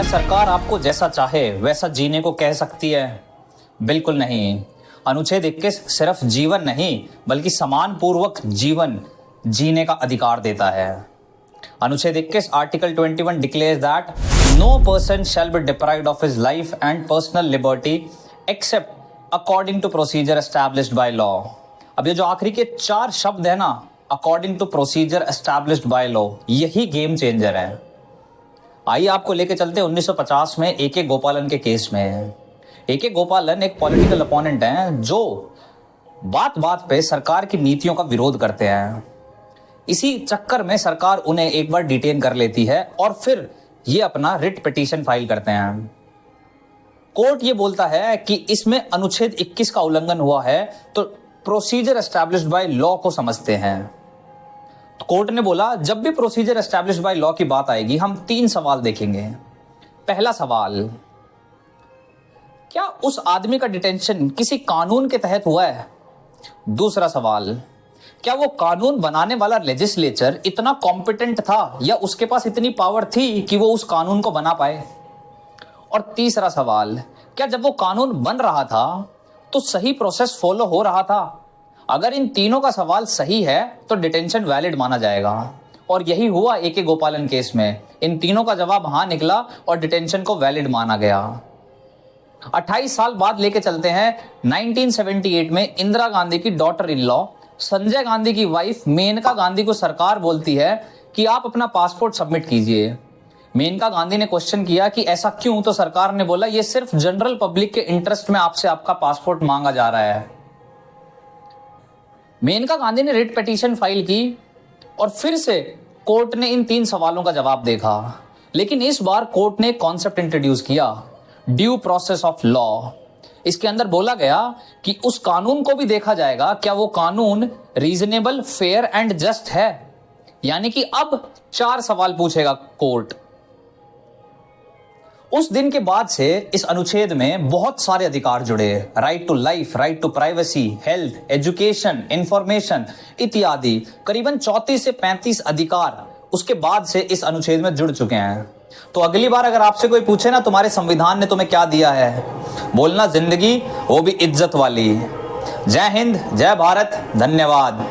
क्या सरकार आपको जैसा चाहे वैसा जीने को कह सकती है? बिल्कुल नहीं। अनुच्छेद 21 सिर्फ जीवन नहीं बल्कि समान पूर्वक जीवन जीने का अधिकार देता है। अनुच्छेद 21 article 21 declares that no person shall be deprived of his life and personal liberty except according to procedure established by law. अब ये जो आखिरी के 4 शब्द है ना, according to procedure established by law, यही गेम चेंजर है। आइए आपको लेके चलते 1950 में ए.के. गोपालन के केस में। ए.के. गोपालन एक पॉलिटिकल अपोनेंट हैं जो बात बात पे सरकार की नीतियों का विरोध करते हैं। इसी चक्कर में सरकार उन्हें एक बार डिटेन कर लेती है और फिर ये अपना रिट पिटीशन फाइल करते हैं। कोर्ट ये बोलता है कि इसमें अनुच्छेद 21 का उल्लंघन हुआ है, तो प्रोसीजर एस्टैब्लिश्ड बाय लॉ को समझते हैं। तो कोर्ट ने बोला जब भी प्रोसीजर एस्टैब्लिश्ड बाय लॉ की बात आएगी हम 3 सवाल देखेंगे। पहला सवाल, क्या उस आदमी का डिटेंशन किसी कानून के तहत हुआ है? दूसरा सवाल, क्या वो कानून बनाने वाला लेजिस्लेचर इतना कॉम्पिटेंट था या उसके पास इतनी पावर थी कि वो उस कानून को बना पाए? और तीसरा सवाल, क्या जब वो कानून बन रहा था तो सही प्रोसेस फॉलो हो रहा था? अगर इन तीनों का सवाल सही है तो डिटेंशन वैलिड माना जाएगा और यही हुआ ए.के. गोपालन केस में। इन तीनों का जवाब हाँ निकला और डिटेंशन को वैलिड माना गया। 28 साल बाद लेके चलते हैं 1978 में इंदिरा गांधी की daughter in law Sanjay Gandhi की वाइफ मेनका गांधी को सरकार बोलती है कि आप अपना पासपोर्ट सबमिट कीजिए। मेनका गांधी ने क्वेश्चन किया कि ऐसा क्यों, तो सरकार ने बोला ये सिर्फ जनरल पब्लिक के इंटरेस्ट में आपसे आपका पासपोर्ट मांगा जा रहा है। मेनका गांधी ने रिट पिटीशन फाइल की और फिर से कोर्ट ने इन 3 सवालों का जवाब देखा, लेकिन इस बार कोर्ट ने एक कॉन्सेप्ट इंट्रोड्यूस किया, ड्यू प्रोसेस ऑफ लॉ। इसके अंदर बोला गया कि उस कानून को भी देखा जाएगा, क्या वो कानून रीजनेबल, फेयर एंड जस्ट है। यानी कि अब 4 सवाल पूछेगा कोर्ट। उस दिन के बाद से इस अनुच्छेद में बहुत सारे अधिकार जुड़े, right to life, right to privacy, health, education, information इत्यादि। करीबन 34 से 35 अधिकार उसके बाद से इस अनुच्छेद में जुड़ चुके हैं। तो अगली बार अगर आपसे कोई पूछे ना तुम्हारे संविधान ने तुम्हें क्या दिया है, बोलना जिंदगी, वो भी इज्जत वाली। जय हिंद, जय भारत, धन्यवाद।